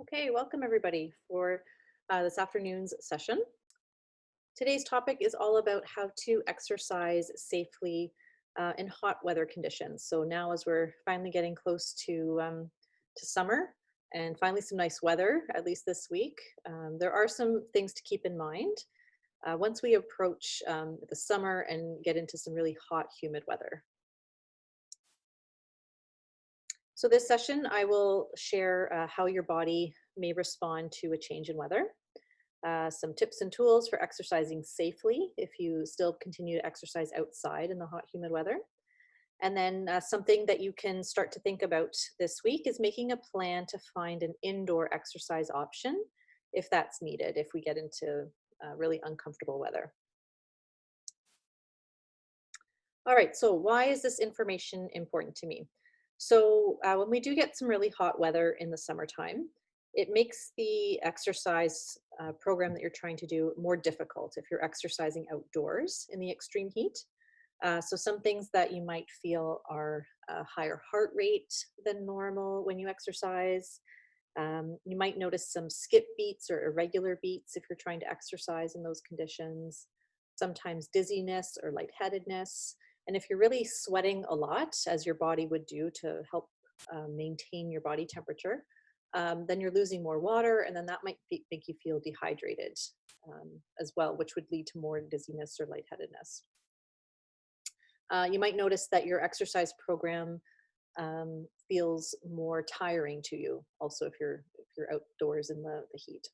Okay, welcome everybody for this afternoon's session. Today's topic is all about how to exercise safely in hot weather conditions. So now as we're finally getting close to summer and finally some nice weather, at least this week, there are some things to keep in mind once we approach the summer and get into some really hot, humid weather. So this session, I will share how your body may respond to a change in weather, some tips and tools for exercising safely if you still continue to exercise outside in the hot, humid weather. And then something that you can start to think about this week is making a plan to find an indoor exercise option if that's needed, if we get into really uncomfortable weather. All right, so why is this information important to me? So when we do get some really hot weather in the summertime, it makes the exercise program that you're trying to do more difficult if you're exercising outdoors in the extreme heat. So some things that you might feel are a higher heart rate than normal when you exercise. You might notice some skip beats or irregular beats if you're trying to exercise in those conditions. Sometimes dizziness or lightheadedness. And if you're really sweating a lot, as your body would do to help maintain your body temperature, then you're losing more water, and then that might make you feel dehydrated as well, which would lead to more dizziness or lightheadedness. You might notice that your exercise program feels more tiring to you, also if you're outdoors in the heat.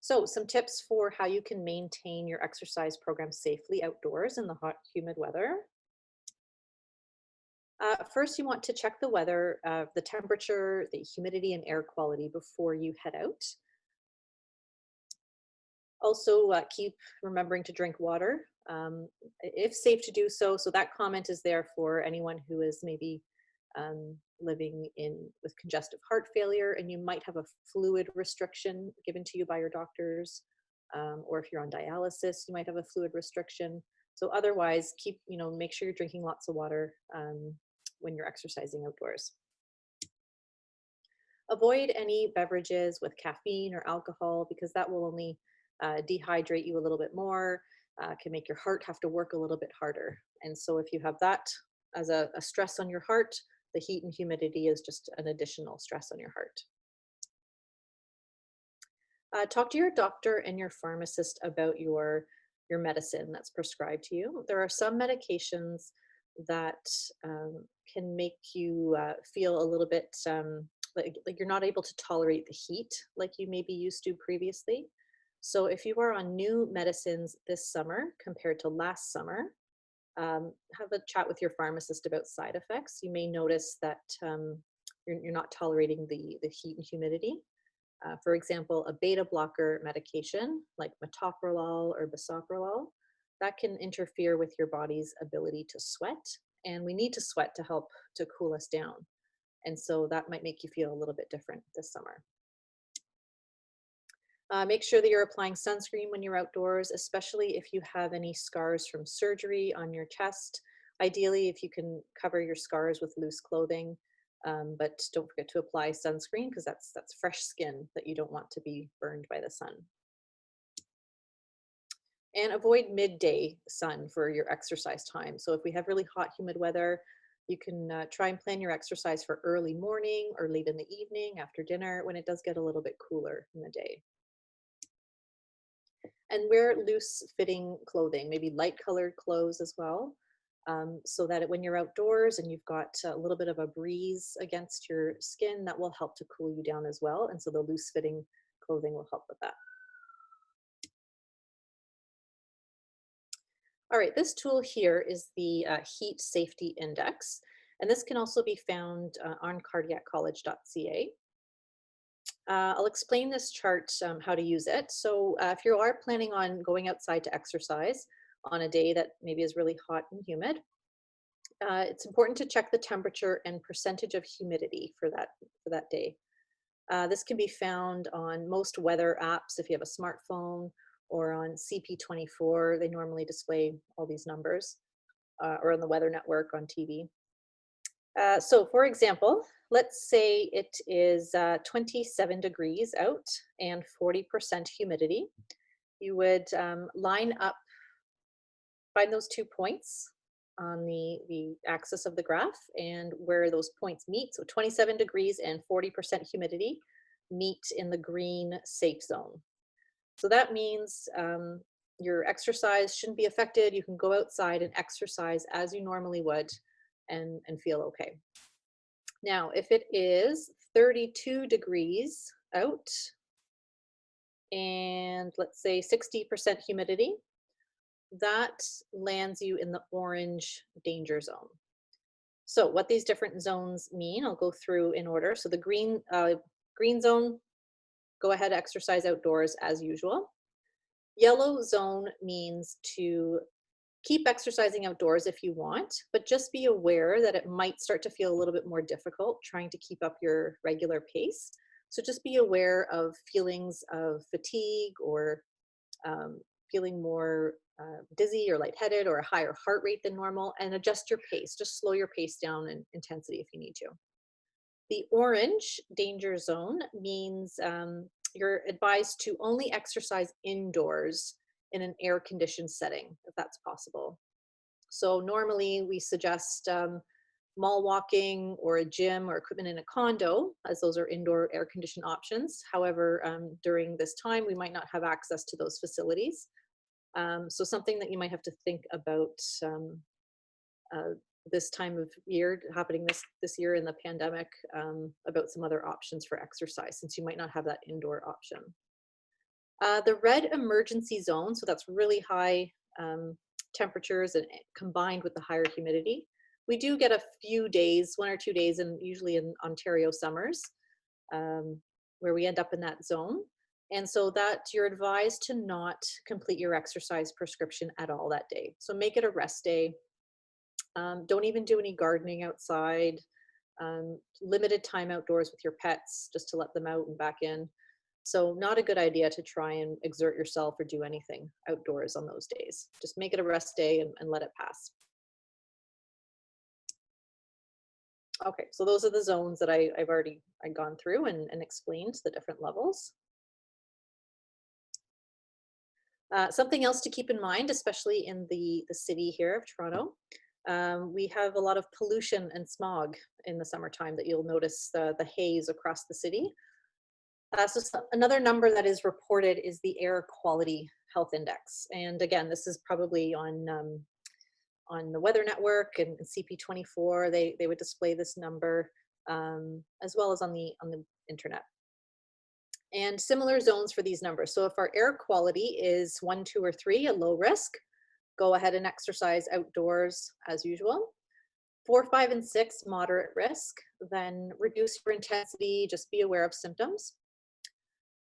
So some tips for how you can maintain your exercise program safely outdoors in the hot, humid weather. First, you want to check the weather, the temperature, the humidity, and air quality before you head out. Also, keep remembering to drink water if safe to do so. So that comment is there for anyone who is maybe living in with congestive heart failure, and you might have a fluid restriction given to you by your doctors, or if you're on dialysis, you might have a fluid restriction. So otherwise, make sure you're drinking lots of water when you're exercising outdoors. Avoid any beverages with caffeine or alcohol because that will only dehydrate you a little bit more, can make your heart have to work a little bit harder. And so if you have that as a stress on your heart, the heat and humidity is just an additional stress on your heart. Talk to your doctor and your pharmacist about your medicine that's prescribed to you. There are some medications that can make you feel a little bit like you're not able to tolerate the heat like you maybe used to previously. So if you are on new medicines this summer compared to last summer, have a chat with your pharmacist about side effects. You may notice that you're not tolerating the heat and humidity. For example, a beta blocker medication like metoprolol or bisoprolol, that can interfere with your body's ability to sweat. And we need to sweat to help to cool us down. And so that might make you feel a little bit different this summer. Make sure that you're applying sunscreen when you're outdoors, especially if you have any scars from surgery on your chest. Ideally, if you can cover your scars with loose clothing, but don't forget to apply sunscreen because that's fresh skin that you don't want to be burned by the sun. And avoid midday sun for your exercise time. So if we have really hot, humid weather, you can try and plan your exercise for early morning or late in the evening after dinner when it does get a little bit cooler in the day. And wear loose fitting clothing, maybe light colored clothes as well, so that when you're outdoors and you've got a little bit of a breeze against your skin, that will help to cool you down as well. And so the loose fitting clothing will help with that. All right, this tool here is the Heat Safety Index, and this can also be found on cardiaccollege.ca. I'll explain this chart, how to use it. So if you are planning on going outside to exercise on a day that maybe is really hot and humid, it's important to check the temperature and percentage of humidity for that day. This can be found on most weather apps if you have a smartphone, or on CP24. They normally display all these numbers, or on the Weather Network on TV. So for example, let's say it is 27 degrees out and 40% humidity. You would line up, find those 2 points on the axis of the graph and where those points meet. So 27 degrees and 40% humidity meet in the green safe zone. So that means your exercise shouldn't be affected. You can go outside and exercise as you normally would and feel okay. Now, if it is 32 degrees out and let's say 60% humidity, that lands you in the orange danger zone. So what these different zones mean, I'll go through in order. So the green zone, go ahead, exercise outdoors as usual. Yellow zone means to keep exercising outdoors if you want, but just be aware that it might start to feel a little bit more difficult trying to keep up your regular pace. So just be aware of feelings of fatigue or feeling more dizzy or lightheaded or a higher heart rate than normal, and adjust your pace. Just slow your pace down in intensity if you need to. The orange danger zone means you're advised to only exercise indoors in an air-conditioned setting, if that's possible. So normally we suggest mall walking or a gym or equipment in a condo, as those are indoor air-conditioned options. However, during this time, we might not have access to those facilities. So something that you might have to think about uh, this time of year, happening this year in the pandemic, about some other options for exercise, since you might not have that indoor option. The red emergency zone, so that's really high temperatures and combined with the higher humidity. We do get a few days, 1 or 2 days, and usually in Ontario summers, where we end up in that zone. And so that you're advised to not complete your exercise prescription at all that day. So make it a rest day. Don't even do any gardening outside. Limited time outdoors with your pets, just to let them out and back in. So not a good idea to try and exert yourself or do anything outdoors on those days. Just make it a rest day and let it pass. Okay, so those are the zones that I've already gone through and explained the different levels. Something else to keep in mind, especially in the city here of Toronto, we have a lot of pollution and smog in the summertime that you'll notice the haze across the city. Another number that is reported is the Air Quality Health Index. And again, this is probably on the Weather Network and CP24. They would display this number, as well as on the internet. And similar zones for these numbers. So if our air quality is 1, 2, or 3, a low risk, go ahead and exercise outdoors as usual. 4, 5, and 6, moderate risk, then reduce your intensity, just be aware of symptoms.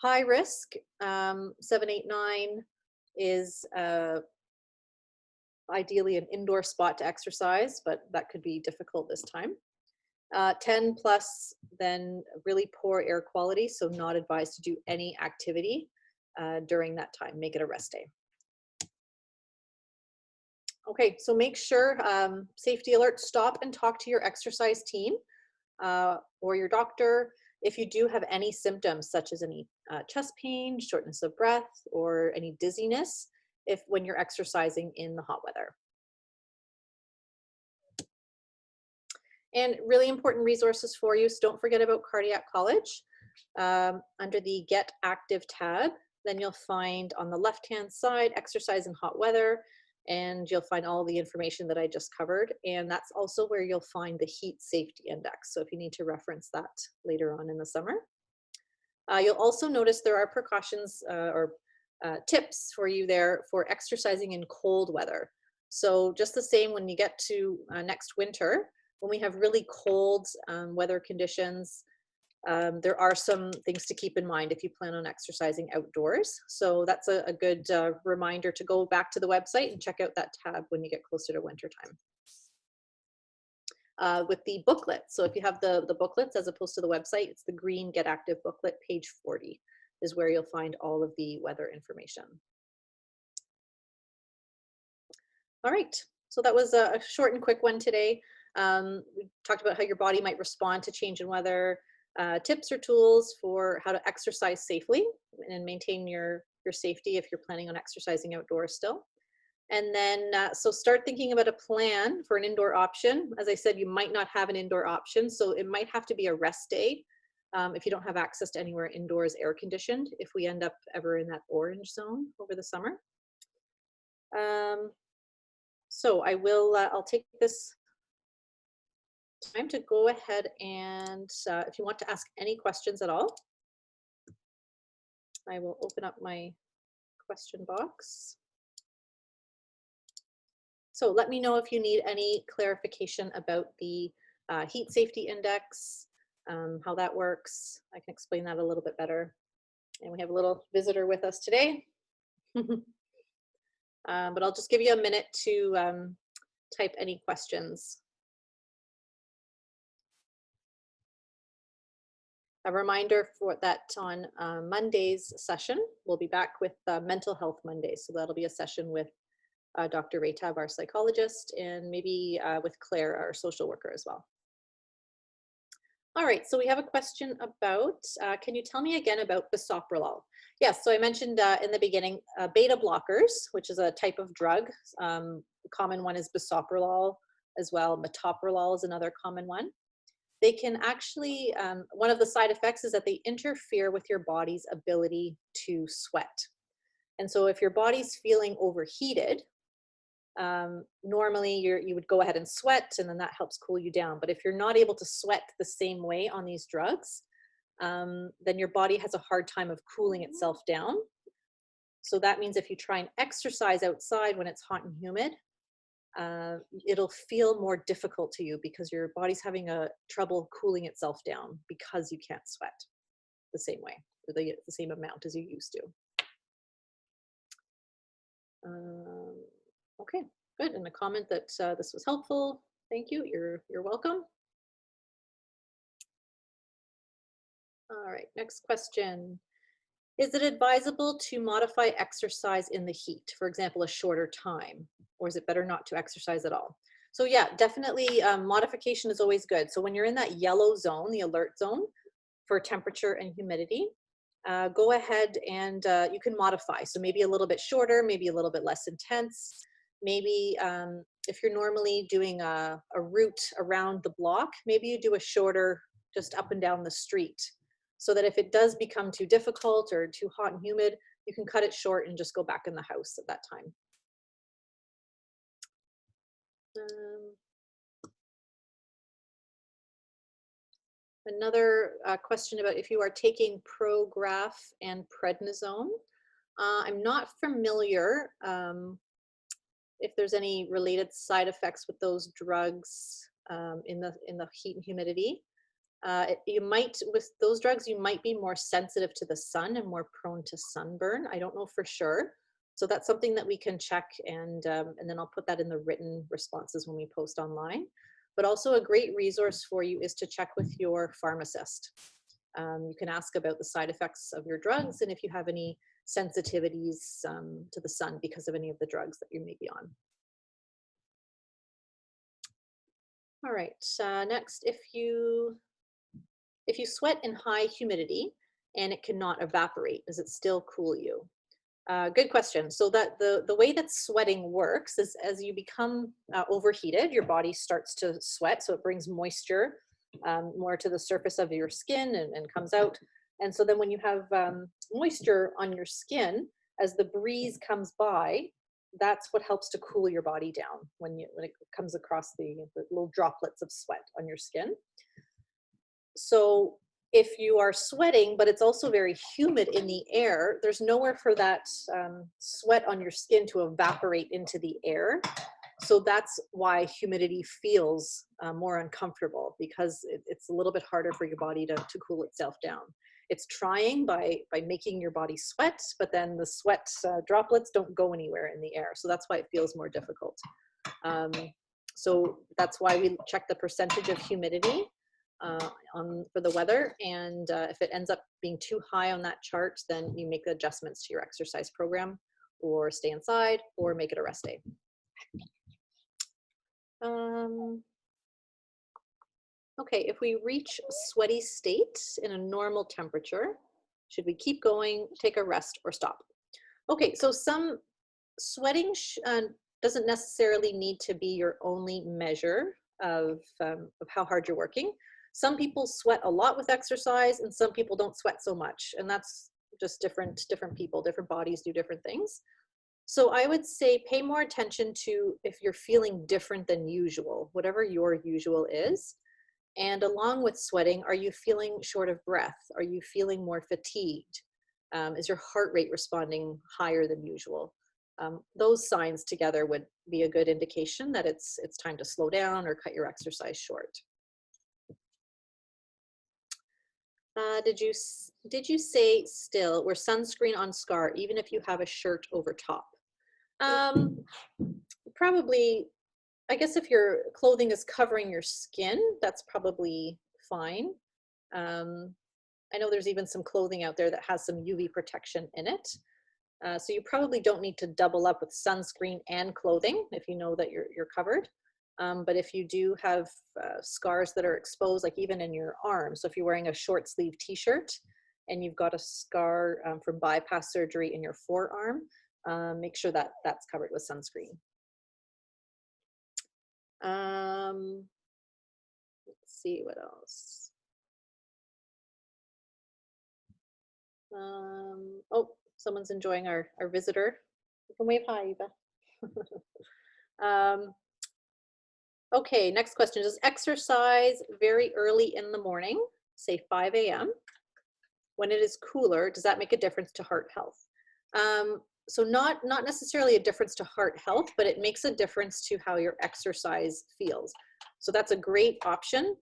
High risk, 7, 8, 9 is ideally an indoor spot to exercise, but that could be difficult this time. 10 plus, then really poor air quality, so not advised to do any activity during that time. Make it a rest day. Okay, so make sure, safety alert, stop and talk to your exercise team or your doctor if you do have any symptoms such as any chest pain, shortness of breath, or any dizziness when you're exercising in the hot weather. And really important resources for you, so don't forget about Cardiac College. Under the Get Active tab, then you'll find on the left-hand side, exercise in hot weather, and you'll find all the information that I just covered. And that's also where you'll find the heat safety index. So if you need to reference that later on in the summer. You'll also notice there are precautions or tips for you there for exercising in cold weather. So just the same when you get to next winter, when we have really cold weather conditions, there are some things to keep in mind if you plan on exercising outdoors. So that's a good reminder to go back to the website and check out that tab when you get closer to winter time. With the booklet, so if you have the booklets as opposed to the website, it's the green Get Active booklet, page 40 is where you'll find all of the weather information. All right, so that was a short and quick one today. We talked about how your body might respond to change in weather, tips or tools for how to exercise safely and maintain your safety if you're planning on exercising outdoors still. And then, so start thinking about a plan for an indoor option. As I said, you might not have an indoor option, so it might have to be a rest day if you don't have access to anywhere indoors air conditioned, if we end up ever in that orange zone over the summer. Um, so I'll take this time to go ahead and if you want to ask any questions at all, I will open up my question box. So let me know if you need any clarification about the heat safety index, how that works. I can explain that a little bit better. And we have a little visitor with us today. But I'll just give you a minute to type any questions. A reminder for that on Monday's session, we'll be back with Mental Health Monday. So that'll be a session with Dr. Rehab, our psychologist, and maybe with Claire, our social worker as well. All right, so we have a question about, can you tell me again about bisoprolol? Yes, so I mentioned in the beginning, beta blockers, which is a type of drug. Common one is bisoprolol as well. Metoprolol is another common one. They can actually, one of the side effects is that they interfere with your body's ability to sweat. And so if your body's feeling overheated, normally you would go ahead and sweat and then that helps cool you down. But if you're not able to sweat the same way on these drugs, then your body has a hard time of cooling itself down. So that means if you try and exercise outside when it's hot and humid, it'll feel more difficult to you because your body's having a trouble cooling itself down because you can't sweat the same way, or the same amount as you used to. Okay, good. And a comment that this was helpful. Thank you. You're welcome. All right, next question. Is it advisable to modify exercise in the heat, for example, a shorter time, or is it better not to exercise at all? So yeah, definitely modification is always good. So when you're in that yellow zone, the alert zone for temperature and humidity, go ahead and you can modify. So maybe a little bit shorter, maybe a little bit less intense. Maybe if you're normally doing a route around the block, maybe you do a shorter just up and down the street, so that if it does become too difficult or too hot and humid, you can cut it short and just go back in the house at that time. Another question about if you are taking Prograf and prednisone. I'm not familiar if there's any related side effects with those drugs in the heat and humidity. You might, with those drugs, you might be more sensitive to the sun and more prone to sunburn. I don't know for sure. So that's something that we can check, and then I'll put that in the written responses when we post online. But also a great resource for you is to check with your pharmacist. You can ask about the side effects of your drugs and if you have any sensitivities to the sun because of any of the drugs that you may be on. All right, next, if you sweat in high humidity and it cannot evaporate, does it still cool you? Good question. So that the way that sweating works is as you become overheated, your body starts to sweat. So it brings moisture more to the surface of your skin and comes out. And so then when you have moisture on your skin, as the breeze comes by, that's what helps to cool your body down when it comes across the little droplets of sweat on your skin. So if you are sweating, but it's also very humid in the air, there's nowhere for that sweat on your skin to evaporate into the air. So that's why humidity feels more uncomfortable, because it's a little bit harder for your body to cool itself down. It's trying by making your body sweat, but then the sweat droplets don't go anywhere in the air. So that's why it feels more difficult. So that's why we check the percentage of humidity for the weather, and if it ends up being too high on that chart, then you make adjustments to your exercise program, or stay inside, or make it a rest day. Okay, if we reach sweaty state in a normal temperature, should we keep going, take a rest, or stop? Okay, so some sweating doesn't necessarily need to be your only measure of how hard you're working. Some people sweat a lot with exercise, and some people don't sweat so much, and that's just different people, different bodies do different things. So I would say pay more attention to if you're feeling different than usual, whatever your usual is. And along with sweating, are you feeling short of breath? Are you feeling more fatigued? Is your heart rate responding higher than usual? Those signs together would be a good indication that it's time to slow down or cut your exercise short. Did you say still wear sunscreen on scar even if you have a shirt over top? Um, Probably, I guess if your clothing is covering your skin, that's probably fine. Um, I know there's even some clothing out there that has some UV protection in it. So you probably don't need to double up with sunscreen and clothing if you know that you're covered. But if you do have scars that are exposed, like even in your arm, so if you're wearing a short sleeve t-shirt and you've got a scar from bypass surgery in your forearm, make sure that that's covered with sunscreen. Let's see what else. Oh, someone's enjoying our visitor. You can wave hi, Eva. um, okay, next question. Does exercise very early in the morning, say 5 a.m., when it is cooler, does that make a difference to heart health? So not necessarily a difference to heart health, but it makes a difference to how your exercise feels. So that's a great option.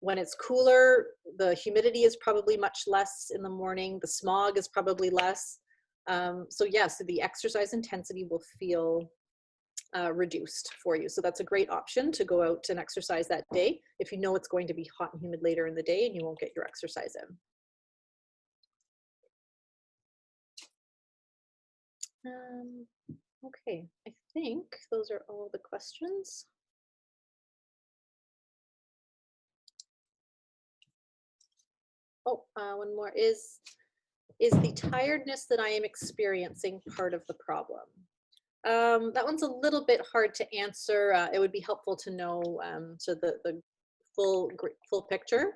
When it's cooler, the humidity is probably much less in the morning. The smog is probably less. So yes, the exercise intensity will feel reduced for you. So that's a great option to go out and exercise that day if you know it's going to be hot and humid later in the day and you won't get your exercise in. Okay, I think those are all the questions. Oh, one more. Is the tiredness that I am experiencing part of the problem? That one's a little bit hard to answer. It would be helpful to know so the full picture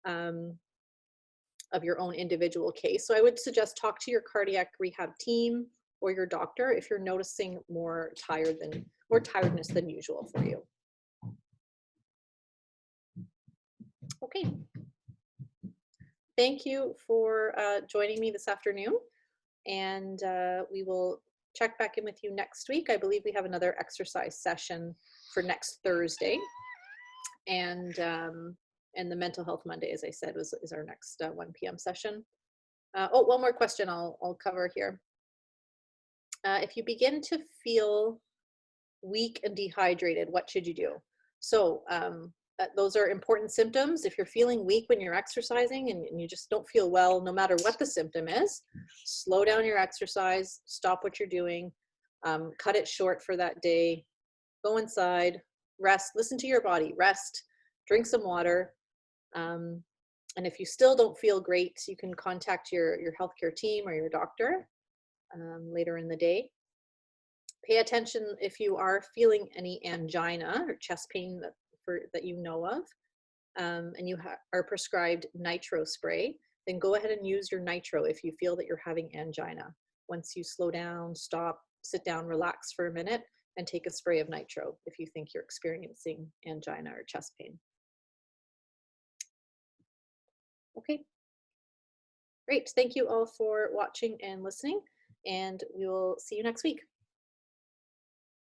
of your own individual case. So I would suggest talk to your cardiac rehab team or your doctor if you're noticing more tiredness than usual for you. Okay. Thank you for joining me this afternoon, and we will check back in with you next week. I believe we have another exercise session for next Thursday, and the Mental Health Monday, as I said, is our next 1 p.m. session. Oh, one more question I'll cover here. If you begin to feel weak and dehydrated, what should you do? So those are important symptoms. If you're feeling weak when you're exercising and you just don't feel well, no matter what the symptom is, slow down your exercise, stop what you're doing, cut it short for that day, go inside, rest, listen to your body, rest, drink some water. And if you still don't feel great, you can contact your healthcare team or your doctor later in the day. Pay attention if you are feeling any angina or chest pain that you know of, and you are prescribed nitro spray, then go ahead and use your nitro if you feel that you're having angina. Once you slow down, stop, sit down, relax for a minute, and take a spray of nitro if you think you're experiencing angina or chest pain. Okay, great. Thank you all for watching and listening, and we will see you next week.